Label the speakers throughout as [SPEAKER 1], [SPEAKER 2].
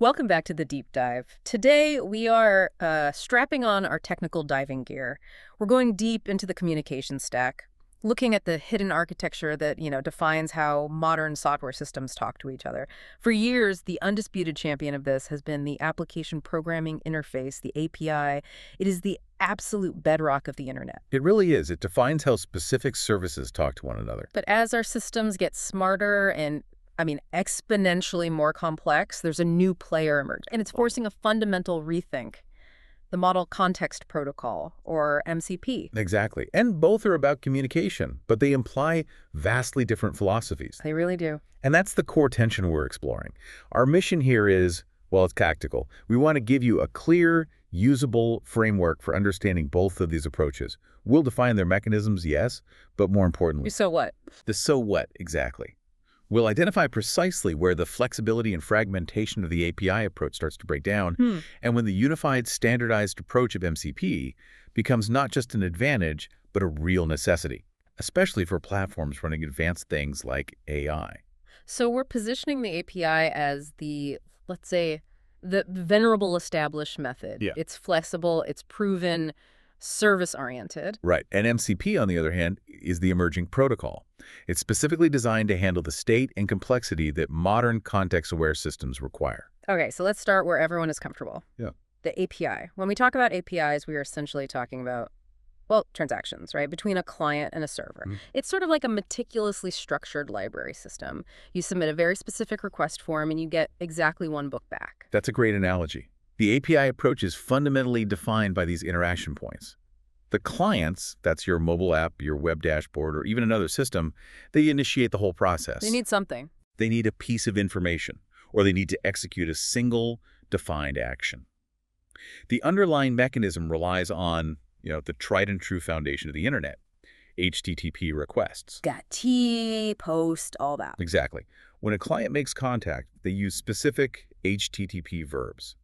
[SPEAKER 1] Welcome back to the deep dive. Today we are strapping on our technical diving gear. We're going deep into the communication stack, looking at the hidden architecture that, defines how modern software systems talk to each other. For years, the undisputed champion of this has been the application programming interface, the API. It is the absolute bedrock of the internet.
[SPEAKER 2] It really is. It defines how specific services talk to one another.
[SPEAKER 1] But as our systems get smarter and exponentially more complex, there's a new player emerging, and it's forcing a fundamental rethink. The Model Context Protocol, or MCP.
[SPEAKER 2] Exactly. And both are about communication, but they imply vastly different philosophies.
[SPEAKER 1] They really do.
[SPEAKER 2] And that's the core tension we're exploring. Our mission here is, well, it's tactical. We want to give you a clear, usable framework for understanding both of these approaches. We'll define their mechanisms, yes, but more importantly...
[SPEAKER 1] So what?
[SPEAKER 2] The so what, exactly. We'll identify precisely where the flexibility and fragmentation of the API approach starts to break down, and when the unified, standardized approach of MCP becomes not just an advantage, but a real necessity, especially for platforms running advanced things like AI.
[SPEAKER 1] So we're positioning the API as the, let's say, the venerable established method.
[SPEAKER 2] Yeah.
[SPEAKER 1] It's flexible, it's proven, service-oriented.
[SPEAKER 2] Right. And MCP, on the other hand, is the emerging protocol. It's specifically designed to handle the state and complexity that modern context-aware systems require.
[SPEAKER 1] Okay, so let's start where everyone is comfortable.
[SPEAKER 2] Yeah.
[SPEAKER 1] The API. When we talk about APIs, we are essentially talking about, transactions, right, between a client and a server. It's sort of like a meticulously structured library system. You submit a very specific request form and you get exactly one book back.
[SPEAKER 2] That's a great analogy. The API approach is fundamentally defined by these interaction points. The clients, that's your mobile app, your web dashboard, or even another system, they initiate the whole process.
[SPEAKER 1] They need something.
[SPEAKER 2] They need a piece of information, or they need to execute a single defined action. The underlying mechanism relies on, the tried and true foundation of the internet, HTTP requests.
[SPEAKER 1] Got T, post, all that.
[SPEAKER 2] Exactly. When a client makes contact, they use specific HTTP verbs.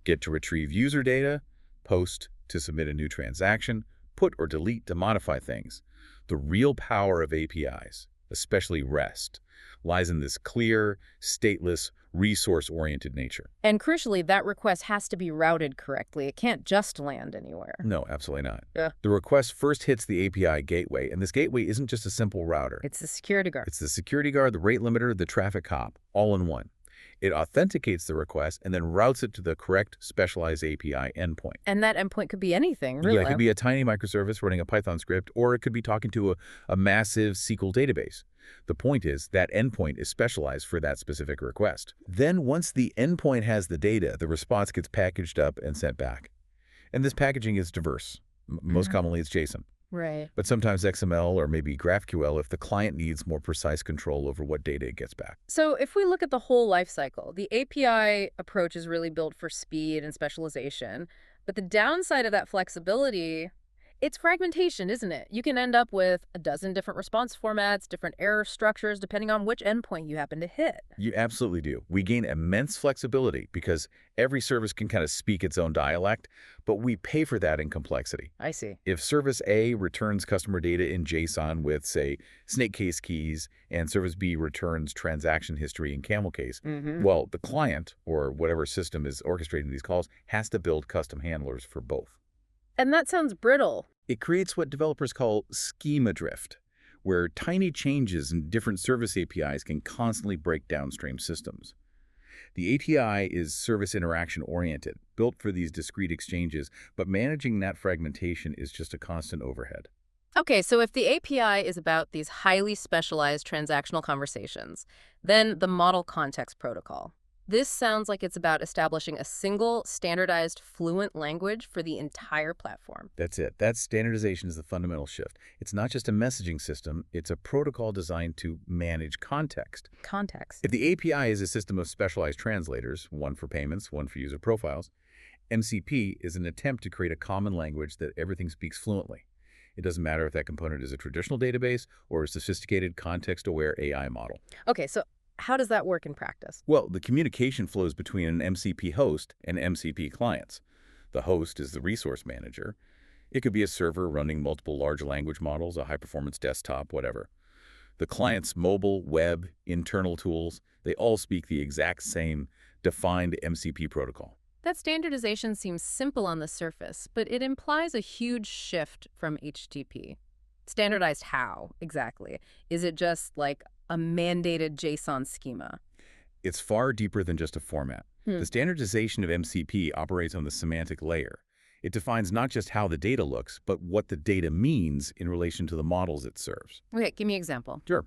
[SPEAKER 2] Get to retrieve user data, post to submit a new transaction, put or delete to modify things. The real power of APIs, especially REST, lies in this clear, stateless, resource-oriented nature.
[SPEAKER 1] And crucially, that request has to be routed correctly. It can't just land anywhere.
[SPEAKER 2] No, absolutely not.
[SPEAKER 1] Yeah.
[SPEAKER 2] The request first hits the API gateway, and this gateway isn't just a simple router.
[SPEAKER 1] It's the security guard.
[SPEAKER 2] It's the security guard, the rate limiter, the traffic cop, all in one. It authenticates the request and then routes it to the correct specialized API endpoint.
[SPEAKER 1] And that endpoint could be anything, really.
[SPEAKER 2] Yeah, it could be a tiny microservice running a Python script, or it could be talking to a massive SQL database. The point is that endpoint is specialized for that specific request. Then once the endpoint has the data, the response gets packaged up and sent back. And this packaging is diverse. Most commonly it's JSON.
[SPEAKER 1] Right.
[SPEAKER 2] But sometimes XML or maybe GraphQL if the client needs more precise control over what data it gets back.
[SPEAKER 1] So if we look at the whole life cycle, the API approach is really built for speed and specialization. But the downside of that flexibility, it's fragmentation, isn't it? You can end up with a dozen different response formats, different error structures, depending on which endpoint you happen to hit.
[SPEAKER 2] You absolutely do. We gain immense flexibility because every service can kind of speak its own dialect, but we pay for that in complexity.
[SPEAKER 1] I see.
[SPEAKER 2] If service A returns customer data in JSON with, say, snake case keys, and service B returns transaction history in camel case, well, the client, or whatever system is orchestrating these calls, has to build custom handlers for both.
[SPEAKER 1] And that sounds brittle.
[SPEAKER 2] It creates what developers call schema drift, where tiny changes in different service APIs can constantly break downstream systems. The API is service interaction oriented, built for these discrete exchanges, but managing that fragmentation is just a constant overhead.
[SPEAKER 1] Okay, so if the API is about these highly specialized transactional conversations, then the Model Context Protocol. This sounds like it's about establishing a single, standardized, fluent language for the entire platform.
[SPEAKER 2] That's it. That standardization is the fundamental shift. It's not just a messaging system, it's a protocol designed to manage context.
[SPEAKER 1] Context.
[SPEAKER 2] If the API is a system of specialized translators, one for payments, one for user profiles, MCP is an attempt to create a common language that everything speaks fluently. It doesn't matter if that component is a traditional database or a sophisticated context-aware AI model.
[SPEAKER 1] Okay, so how does that work in practice?
[SPEAKER 2] Well, the communication flows between an MCP host and MCP clients. The host is the resource manager. It could be a server running multiple large language models, a high-performance desktop, whatever. The client's mobile, web, internal tools, they all speak the exact same defined MCP protocol.
[SPEAKER 1] That standardization seems simple on the surface, but it implies a huge shift from HTTP. Standardized how, exactly? Is it just like a mandated JSON schema?
[SPEAKER 2] It's far deeper than just a format.
[SPEAKER 1] Hmm.
[SPEAKER 2] The standardization of MCP operates on the semantic layer. It defines not just how the data looks, but what the data means in relation to the models it serves.
[SPEAKER 1] Okay, give me an example.
[SPEAKER 2] Sure.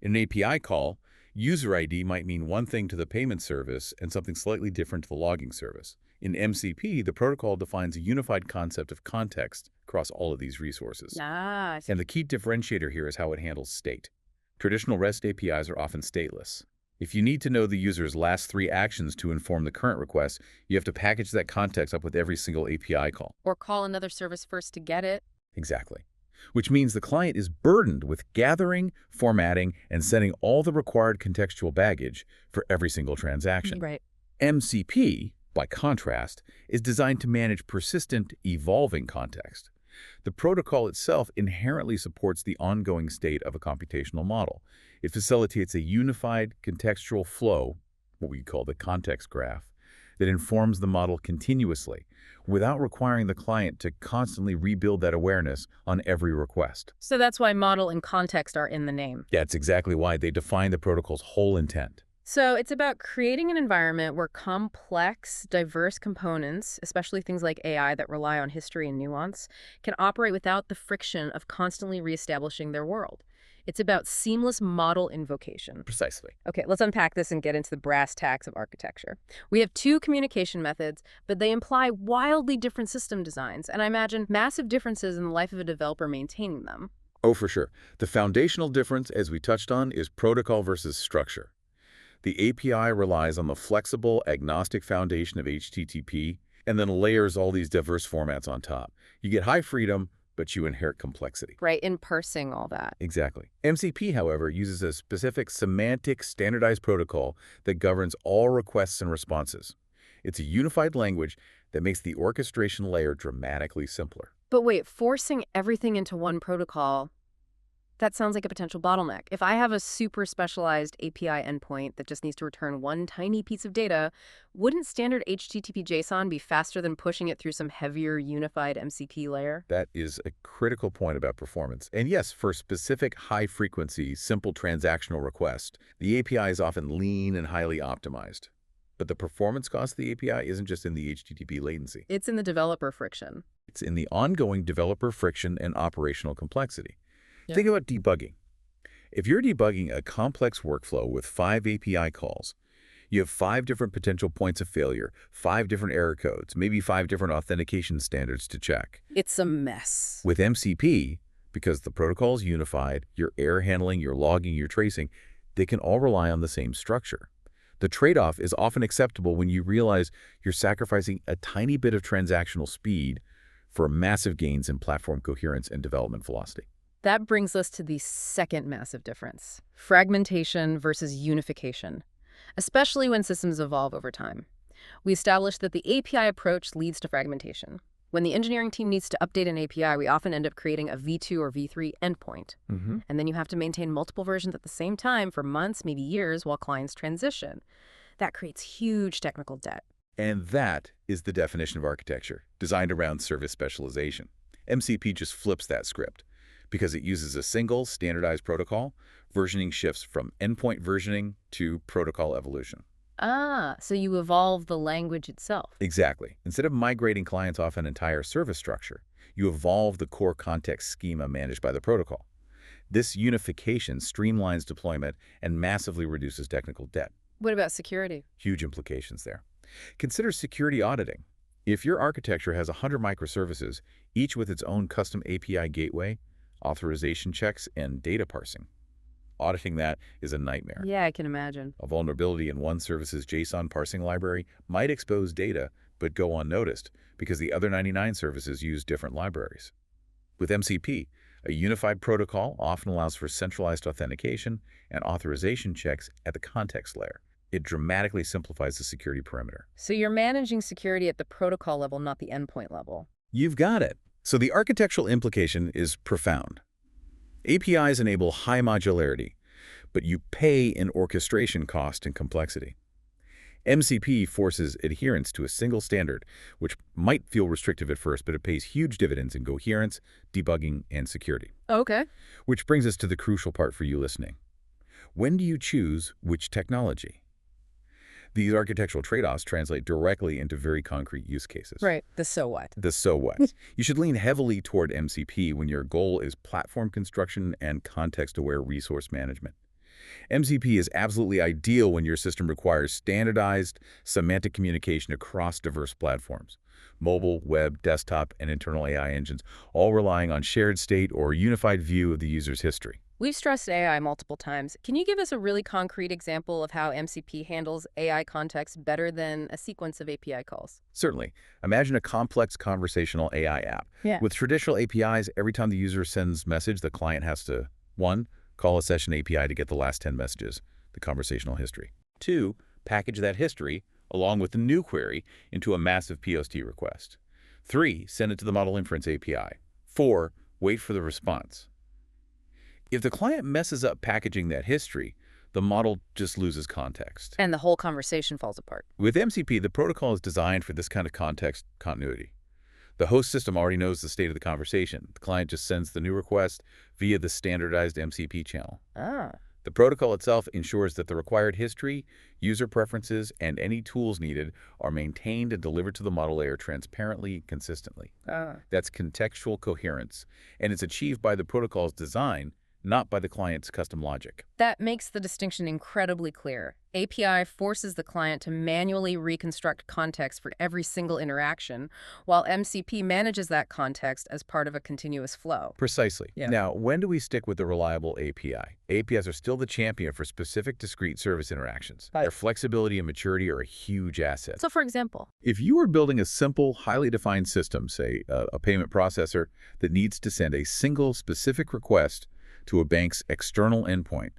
[SPEAKER 2] In an API call, user ID might mean one thing to the payment service and something slightly different to the logging service. In MCP, the protocol defines a unified concept of context across all of these resources.
[SPEAKER 1] I see.
[SPEAKER 2] And the key differentiator here is how it handles state. Traditional REST APIs are often stateless. If you need to know the user's last 3 actions to inform the current request, you have to package that context up with every single API call.
[SPEAKER 1] Or call another service first to get it.
[SPEAKER 2] Exactly. Which means the client is burdened with gathering, formatting, and sending all the required contextual baggage for every single transaction.
[SPEAKER 1] Right.
[SPEAKER 2] MCP, by contrast, is designed to manage persistent, evolving context. The protocol itself inherently supports the ongoing state of a computational model. It facilitates a unified contextual flow, what we call the context graph, that informs the model continuously, without requiring the client to constantly rebuild that awareness on every request.
[SPEAKER 1] So that's why model and context are in the name.
[SPEAKER 2] That's exactly why they define the protocol's whole intent.
[SPEAKER 1] So it's about creating an environment where complex, diverse components, especially things like AI that rely on history and nuance, can operate without the friction of constantly reestablishing their world. It's about seamless model invocation.
[SPEAKER 2] Precisely.
[SPEAKER 1] Okay, let's unpack this and get into the brass tacks of architecture. We have 2 communication methods, but they imply wildly different system designs, and I imagine massive differences in the life of a developer maintaining them.
[SPEAKER 2] Oh, for sure. The foundational difference, as we touched on, is protocol versus structure. The API relies on the flexible, agnostic foundation of HTTP and then layers all these diverse formats on top. You get high freedom, but you inherit complexity.
[SPEAKER 1] Right, in parsing all that.
[SPEAKER 2] Exactly. MCP, however, uses a specific semantic standardized protocol that governs all requests and responses. It's a unified language that makes the orchestration layer dramatically simpler.
[SPEAKER 1] But wait, forcing everything into one protocol, that sounds like a potential bottleneck. If I have a super specialized API endpoint that just needs to return one tiny piece of data, wouldn't standard HTTP JSON be faster than pushing it through some heavier unified MCP layer?
[SPEAKER 2] That is a critical point about performance. And yes, for specific high-frequency, simple transactional requests, the API is often lean and highly optimized. But the performance cost of the API isn't just in the HTTP latency.
[SPEAKER 1] It's in the developer friction.
[SPEAKER 2] It's in the ongoing developer friction and operational complexity.
[SPEAKER 1] Yeah.
[SPEAKER 2] Think about debugging. If you're debugging a complex workflow with 5 API calls, you have 5 different potential points of failure, 5 different error codes, maybe 5 different authentication standards to check.
[SPEAKER 1] It's a mess.
[SPEAKER 2] With MCP, because the protocol is unified, your error handling, your logging, your tracing, they can all rely on the same structure. The trade-off is often acceptable when you realize you're sacrificing a tiny bit of transactional speed for massive gains in platform coherence and development velocity.
[SPEAKER 1] That brings us to the second massive difference: fragmentation versus unification, especially when systems evolve over time. We established that the API approach leads to fragmentation. When the engineering team needs to update an API, we often end up creating a V2 or V3 endpoint. And then you have to maintain multiple versions at the same time for months, maybe years, while clients transition. That creates huge technical debt.
[SPEAKER 2] And that is the definition of architecture, designed around service specialization. MCP just flips that script. Because it uses a single standardized protocol, versioning shifts from endpoint versioning to protocol evolution.
[SPEAKER 1] Ah, so you evolve the language itself.
[SPEAKER 2] Exactly. Instead of migrating clients off an entire service structure, you evolve the core context schema managed by the protocol. This unification streamlines deployment and massively reduces technical debt.
[SPEAKER 1] What about security?
[SPEAKER 2] Huge implications there. Consider security auditing. If your architecture has 100 microservices, each with its own custom API gateway, authorization checks, and data parsing, auditing that is a nightmare.
[SPEAKER 1] Yeah, I can imagine.
[SPEAKER 2] A vulnerability in one service's JSON parsing library might expose data but go unnoticed because the other 99 services use different libraries. With MCP, a unified protocol often allows for centralized authentication and authorization checks at the context layer. It dramatically simplifies the security perimeter.
[SPEAKER 1] So you're managing security at the protocol level, not the endpoint level.
[SPEAKER 2] You've got it. So the architectural implication is profound. APIs enable high modularity, but you pay in orchestration cost and complexity. MCP forces adherence to a single standard, which might feel restrictive at first, but it pays huge dividends in coherence, debugging, and security.
[SPEAKER 1] Okay.
[SPEAKER 2] Which brings us to the crucial part for you listening. When do you choose which technology? These architectural trade-offs translate directly into very concrete use cases.
[SPEAKER 1] Right. The so what?
[SPEAKER 2] The so what. You should lean heavily toward MCP when your goal is platform construction and context-aware resource management. MCP is absolutely ideal when your system requires standardized semantic communication across diverse platforms. Mobile, web, desktop, and internal AI engines, all relying on shared state or unified view of the user's history.
[SPEAKER 1] We've stressed AI multiple times. Can you give us a really concrete example of how MCP handles AI context better than a sequence of API calls?
[SPEAKER 2] Certainly. Imagine a complex conversational AI app.
[SPEAKER 1] Yeah.
[SPEAKER 2] With traditional APIs, every time the user sends message, the client has to 1. Call a session API to get the last 10 messages, the conversational history. 2. Package that history, along with the new query, into a massive POST request. 3. Send it to the Model Inference API. 4. Wait for the response. If the client messes up packaging that history, the model just loses context.
[SPEAKER 1] And the whole conversation falls apart.
[SPEAKER 2] With MCP, the protocol is designed for this kind of context continuity. The host system already knows the state of the conversation. The client just sends the new request via the standardized MCP channel.
[SPEAKER 1] Ah.
[SPEAKER 2] The protocol itself ensures that the required history, user preferences, and any tools needed are maintained and delivered to the model layer transparently and consistently. That's contextual coherence, and it's achieved by the protocol's design, not by the client's custom logic.
[SPEAKER 1] That makes the distinction incredibly clear. API forces the client to manually reconstruct context for every single interaction, while MCP manages that context as part of a continuous flow.
[SPEAKER 2] Precisely.
[SPEAKER 1] Yeah.
[SPEAKER 2] Now, when do we stick with the reliable API? APIs are still the champion for specific discrete service interactions.
[SPEAKER 1] Right.
[SPEAKER 2] Their flexibility and maturity are a huge asset.
[SPEAKER 1] So, for example,
[SPEAKER 2] If you are building a simple, highly defined system, say a payment processor that needs to send a single specific request to a bank's external endpoint,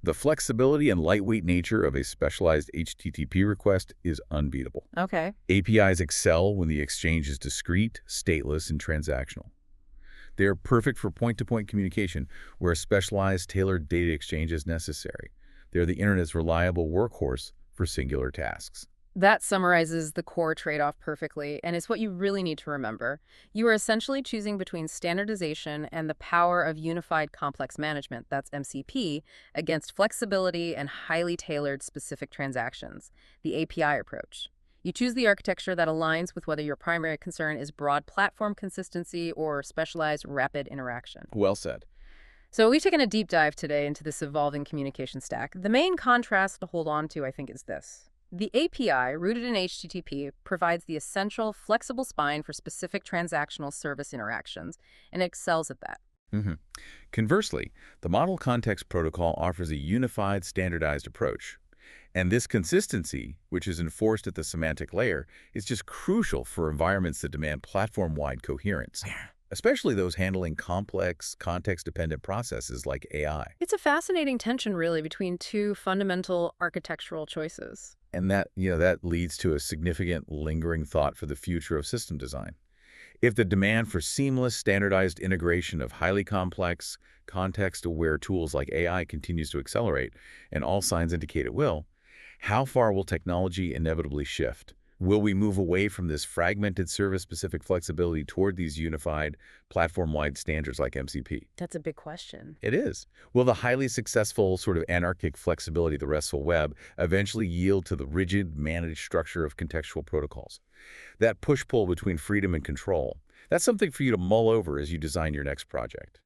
[SPEAKER 2] the flexibility and lightweight nature of a specialized HTTP request is unbeatable.
[SPEAKER 1] okay.
[SPEAKER 2] APIs excel when the exchange is discrete, stateless, and transactional. They are perfect for point-to-point communication where a specialized, tailored data exchange is necessary. They're the Internet's reliable workhorse for singular tasks.
[SPEAKER 1] That summarizes the core trade-off perfectly, and it's what you really need to remember. You are essentially choosing between standardization and the power of unified complex management, that's MCP, against flexibility and highly tailored specific transactions, the API approach. You choose the architecture that aligns with whether your primary concern is broad platform consistency or specialized rapid interaction.
[SPEAKER 2] Well said.
[SPEAKER 1] So we've taken a deep dive today into this evolving communication stack. The main contrast to hold on to, I think, is this. The API, rooted in HTTP, provides the essential, flexible spine for specific transactional service interactions, and excels at that.
[SPEAKER 2] Conversely, the Model Context Protocol offers a unified, standardized approach. And this consistency, which is enforced at the semantic layer, is just crucial for environments that demand platform-wide coherence, especially those handling complex, context-dependent processes like AI.
[SPEAKER 1] It's a fascinating tension, really, between two fundamental architectural choices.
[SPEAKER 2] And that leads to a significant lingering thought for the future of system design. If the demand for seamless, standardized integration of highly complex, context-aware tools like AI continues to accelerate, and all signs indicate it will, how far will technology inevitably shift? Will we move away from this fragmented service-specific flexibility toward these unified, platform-wide standards like MCP?
[SPEAKER 1] That's a big question.
[SPEAKER 2] It is. Will the highly successful sort of anarchic flexibility of the RESTful web eventually yield to the rigid, managed structure of contextual protocols? That push-pull between freedom and control, that's something for you to mull over as you design your next project.